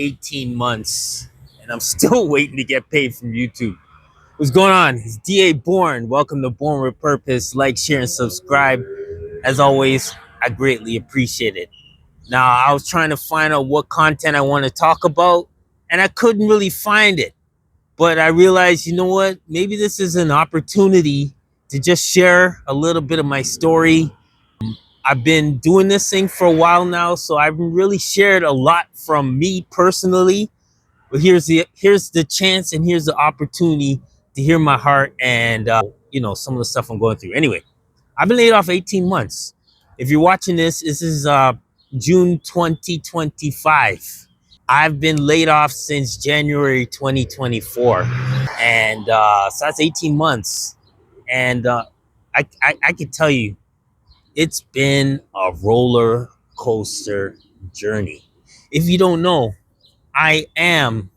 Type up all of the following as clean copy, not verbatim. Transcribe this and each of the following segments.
18 months and I'm still waiting to get paid from YouTube. What's going on? It's DA Born. Welcome to Born with Purpose. Like, share, and subscribe. As always, I greatly appreciate it. Now, I was trying to find out what content I want to talk about, and I couldn't really find it. But I realized, you know what? Maybe this is an opportunity to just share a little bit of my story. I've been doing this thing for a while now, so I've really shared a lot from me personally. But here's the chance and here's the opportunity to hear my heart and some of the stuff I'm going through. Anyway, I've been laid off 18 months. If you're watching this, this is June 2025. I've been laid off since January 2024, and so that's 18 months. And I can tell you, it's been a roller coaster journey. If you don't know, I am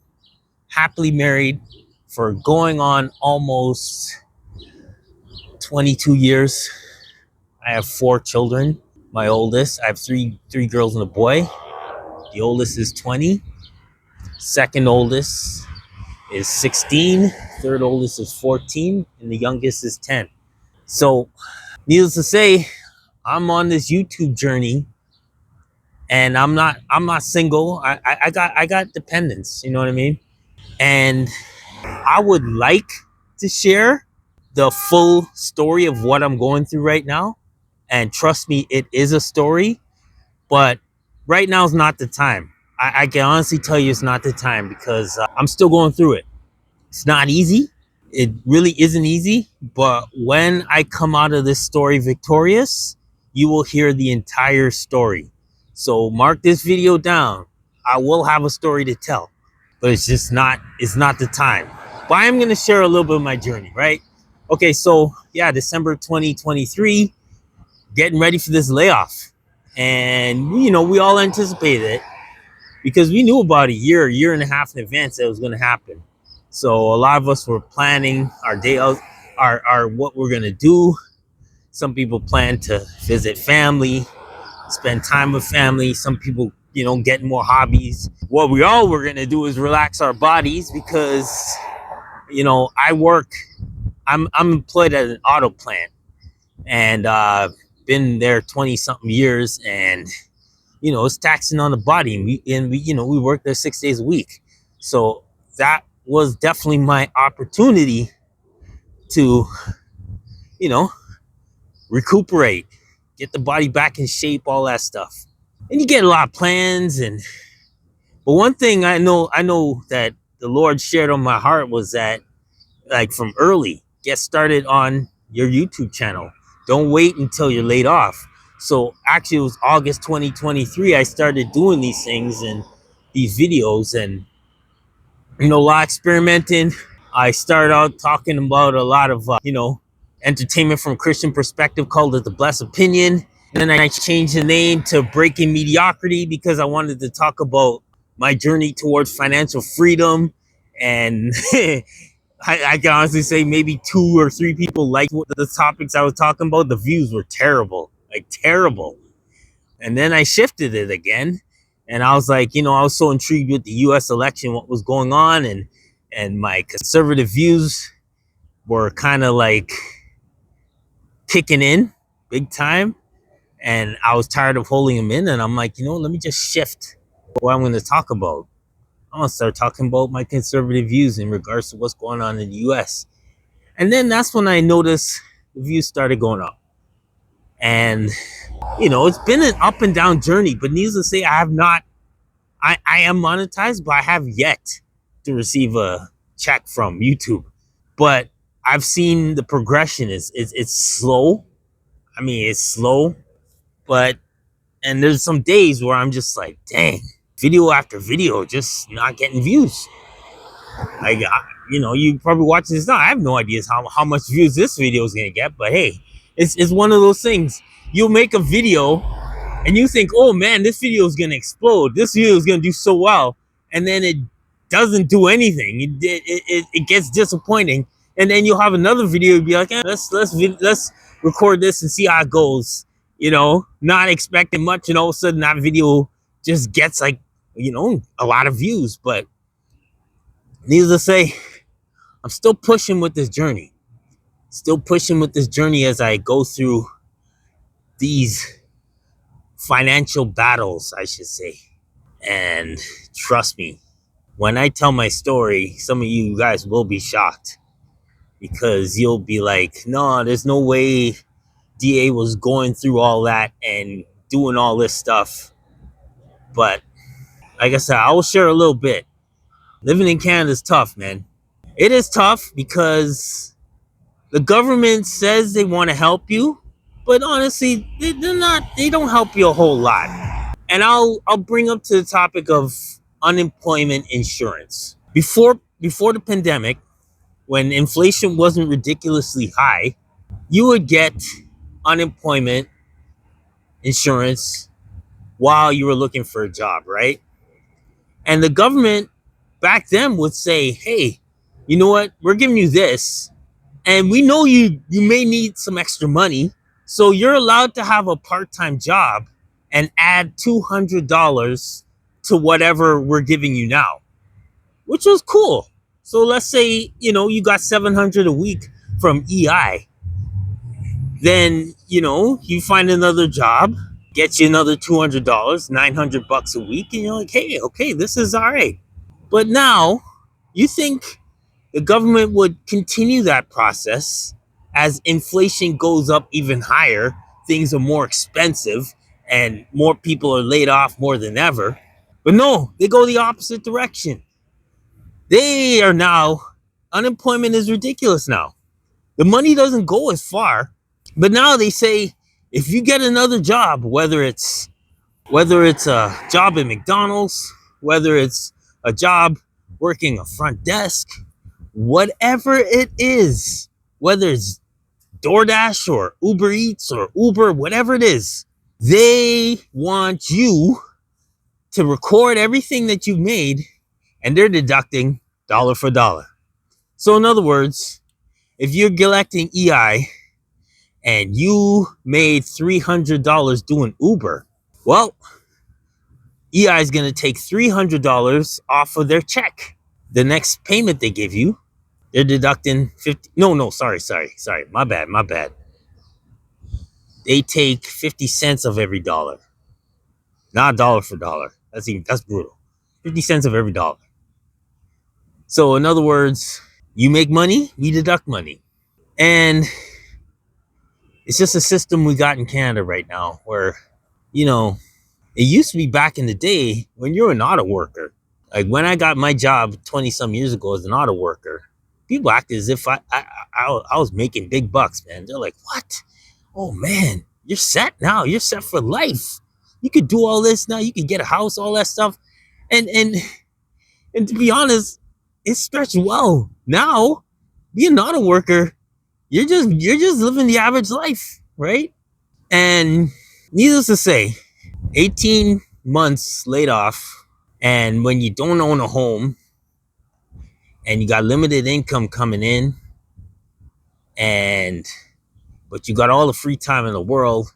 happily married for going on almost 22 years. I have 4 children. My oldest, I have three girls and a boy. The oldest is 20. Second oldest is 16. Third oldest is 14. And the youngest is 10. So, needless to say, I'm on this YouTube journey, and I'm not single. I got dependents, you know what I mean? And I would like to share the full story of what I'm going through right now. And trust me, it is a story, but right now is not the time. I can honestly tell you it's not the time because I'm still going through it. It's not easy. It really isn't easy. But when I come out of this story victorious, you will hear the entire story. So mark this video down. I will have a story to tell, but it's not the time. But I am going to share a little bit of my journey, right? Okay, so yeah, December 2023, getting ready for this layoff. And, we all anticipated it because we knew about a year and a half in advance that it was going to happen. So a lot of us were planning our day out, our what we're going to do. Some people plan to visit family, spend time with family. Some people, get more hobbies. What we all were going to do is relax our bodies because, I'm employed at an auto plant, and been there 20 something years, and, it's taxing on the body. And we work there 6 days a week. So that was definitely my opportunity to, recuperate, get the body back in shape, all that stuff. And you get a lot of plans, but one thing I know that the Lord shared on my heart was that, like, from early, get started on your YouTube channel. Don't wait until you're laid off. So actually it was August 2023 I started doing these things and these videos, and a lot of experimenting. I started out talking about a lot of entertainment from a Christian perspective, called it The Blessed Opinion. And then I changed the name to Breaking Mediocrity because I wanted to talk about my journey towards financial freedom. And I can honestly say maybe 2 or 3 people liked the topics I was talking about. The views were terrible, like terrible. And then I shifted it again. And I was like, I was so intrigued with the US election, what was going on. And my conservative views were kind of like kicking in big time. And I was tired of holding them in. And I'm like, let me just shift what I'm going to talk about. I'm going to start talking about my conservative views in regards to what's going on in the US. And then that's when I noticed the views started going up. And, it's been an up and down journey. But needless to say, I am monetized, but I have yet to receive a check from YouTube. But I've seen the progression. It's slow. I mean, it's slow. And there's some days where I'm just like, dang, video after video, just not getting views. Like, you probably watching this now. I have no idea how much views this video is going to get. But hey, it's one of those things. You'll make a video and you think, oh man, this video is going to explode. This video is going to do so well. And then it doesn't do anything. It gets disappointing. And then you'll have another video be like, let's record this and see how it goes. Not expecting much. And all of a sudden that video just gets like a lot of views. But needless to say, I'm still pushing with this journey. Still pushing with this journey as I go through these financial battles, I should say. And trust me, when I tell my story, some of you guys will be shocked because you'll be like, no, there's no way DA was going through all that and doing all this stuff. But like I said, I will share a little bit. Living in Canada is tough, man. It is tough because the government says they want to help you, but honestly, they're not. They don't help you a whole lot. And I'll bring up to the topic of unemployment insurance. Before the pandemic, when inflation wasn't ridiculously high, you would get unemployment insurance while you were looking for a job, right? And the government back then would say, "Hey, you know what? We're giving you this, and we know you may need some extra money, so you're allowed to have a part-time job and add $200 to whatever we're giving you now," which was cool. So let's say, you got 700 a week from EI. Then, you find another job, get you another $200, $900 a week, and you're like, "Hey, okay, this is all right." But now, you think the government would continue that process as inflation goes up even higher, things are more expensive, and more people are laid off more than ever. But no, they go the opposite direction. They are now, unemployment is ridiculous now. The money doesn't go as far, but now they say if you get another job, whether it's a job at McDonald's, whether it's a job working a front desk, whatever it is, whether it's DoorDash or Uber Eats or Uber, whatever it is, they want you to record everything that you've made, and they're deducting dollar for dollar. So in other words, if you're collecting EI and you made $300 doing Uber, well, EI is going to take $300 off of their check. The next payment they give you, they're deducting 50. No, sorry. My bad. They take 50 cents of every dollar, not dollar for dollar. That's brutal. 50 cents of every dollar. So in other words, you make money, we deduct money. And it's just a system we got in Canada right now where, you know, it used to be back in the day when you're an auto worker. Like when I got my job 20 some years ago as an auto worker, people acted as if I was making big bucks, man. They're like, "What? Oh man, you're set now. You're set for life. You could do all this now. You could get a house, all that stuff." And to be honest, it's stretched well. Now, being an auto worker, you're just living the average life, right? And needless to say, 18 months laid off, and when you don't own a home and you got limited income coming in, and but you got all the free time in the world,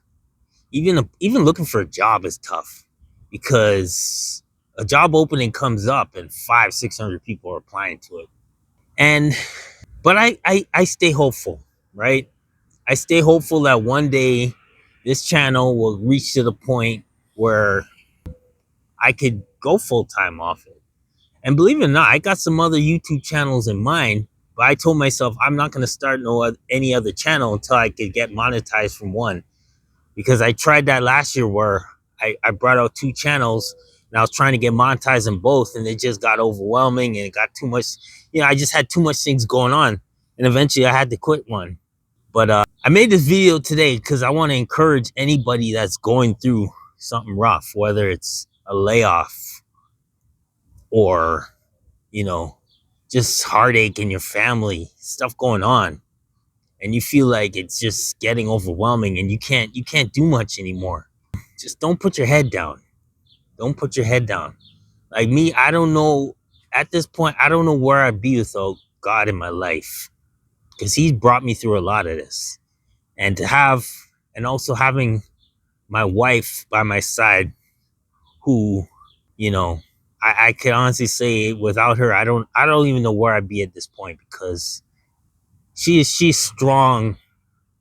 even looking for a job is tough because a job opening comes up and 500-600 people are applying to it. And but I stay hopeful, right? I stay hopeful that one day this channel will reach to the point where I could go full time off it. And believe it or not, I got some other YouTube channels in mind, but I told myself I'm not going to start any other channel until I could get monetized from one. Because I tried that last year where I brought out two channels and I was trying to get monetized in both, and it just got overwhelming and it got too much. I just had too much things going on, and eventually I had to quit one. But I made this video today because I want to encourage anybody that's going through something rough, whether it's a layoff or, just heartache in your family, stuff going on, and you feel like it's just getting overwhelming and you can't do much anymore. Just don't put your head down. Don't put your head down. Like me, I don't know, at this point, I don't know where I'd be without God in my life, because he's brought me through a lot of this. And also having my wife by my side who, I can honestly say without her, I don't even know where I'd be at this point, because she's strong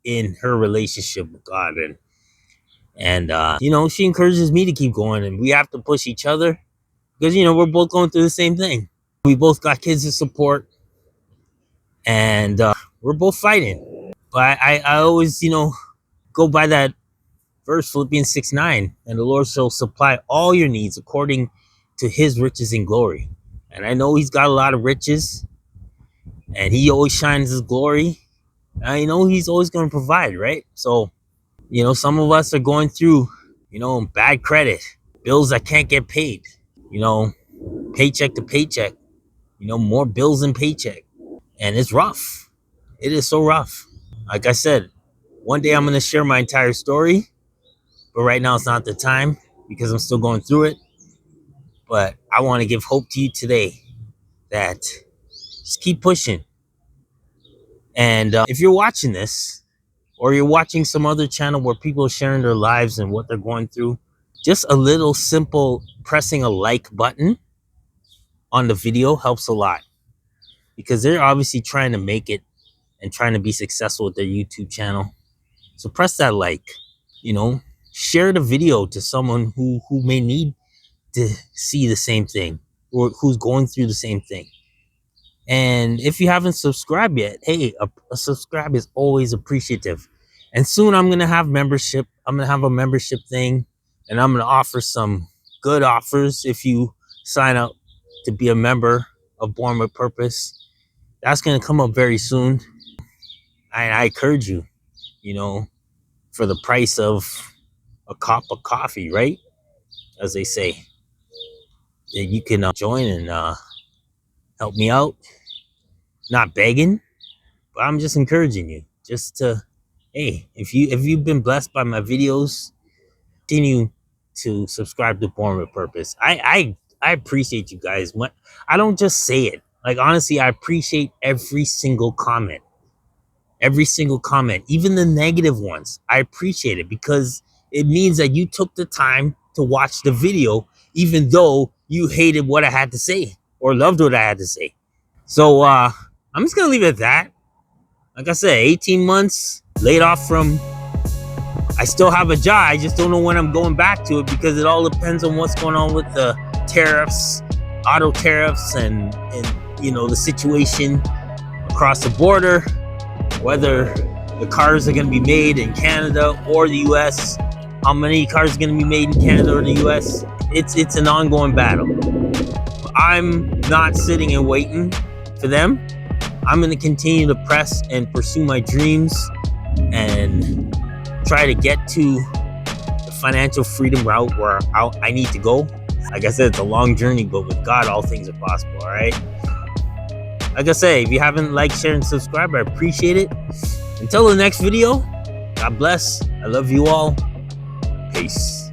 in her relationship with God, and you know, she encourages me to keep going, and we have to push each other because, you know, we're both going through the same thing. We both got kids to support, and we're both fighting. But I always, you know, go by that verse, Philippians 6:9, and the Lord shall supply all your needs according to his riches in glory. And I know he's got a lot of riches, and he always shines his glory. I know he's always going to provide, right? So, you know, some of us are going through, you know, bad credit, bills that can't get paid, you know, paycheck to paycheck, you know, more bills than paycheck. And it's rough. It is so rough. Like I said, one day I'm going to share my entire story, but right now it's not the time because I'm still going through it. But I want to give hope to you today that just keep pushing. And if you're watching this, or you're watching some other channel where people are sharing their lives and what they're going through, just a little simple pressing a like button on the video helps a lot, because they're obviously trying to make it and trying to be successful with their YouTube channel. So press that like, you know, share the video to someone who may need to see the same thing, or who's going through the same thing. And if you haven't subscribed yet, hey, a subscribe is always appreciative. And soon I'm going to have membership. I'm going to have a membership thing, and I'm going to offer some good offers if you sign up to be a member of Born with Purpose. That's going to come up very soon. I encourage you, you know, for the price of a cup of coffee, right? As they say, that you can join and help me out. Not begging, but I'm just encouraging you just to, hey, if you've been blessed by my videos, continue to subscribe to Born with Purpose. I appreciate you guys. I don't just say it. Like, honestly, I appreciate every single comment. Every single comment, even the negative ones. I appreciate it because it means that you took the time to watch the video, even though you hated what I had to say or loved what I had to say. So I'm just gonna leave it at that. Like I said, 18 months laid off from, I still have a job. I just don't know when I'm going back to it, because it all depends on what's going on with the tariffs, auto tariffs, and you know, the situation across the border, whether the cars are going to be made in Canada or the US, how many cars are going to be made in Canada or the US. It's an ongoing battle. I'm not sitting and waiting for them. I'm going to continue to press and pursue my dreams and try to get to the financial freedom route where I need to go. Like I said, it's a long journey, but with God, all things are possible, all right? Like I say, if you haven't liked, shared, and subscribed, I appreciate it. Until the next video, God bless. I love you all. Peace.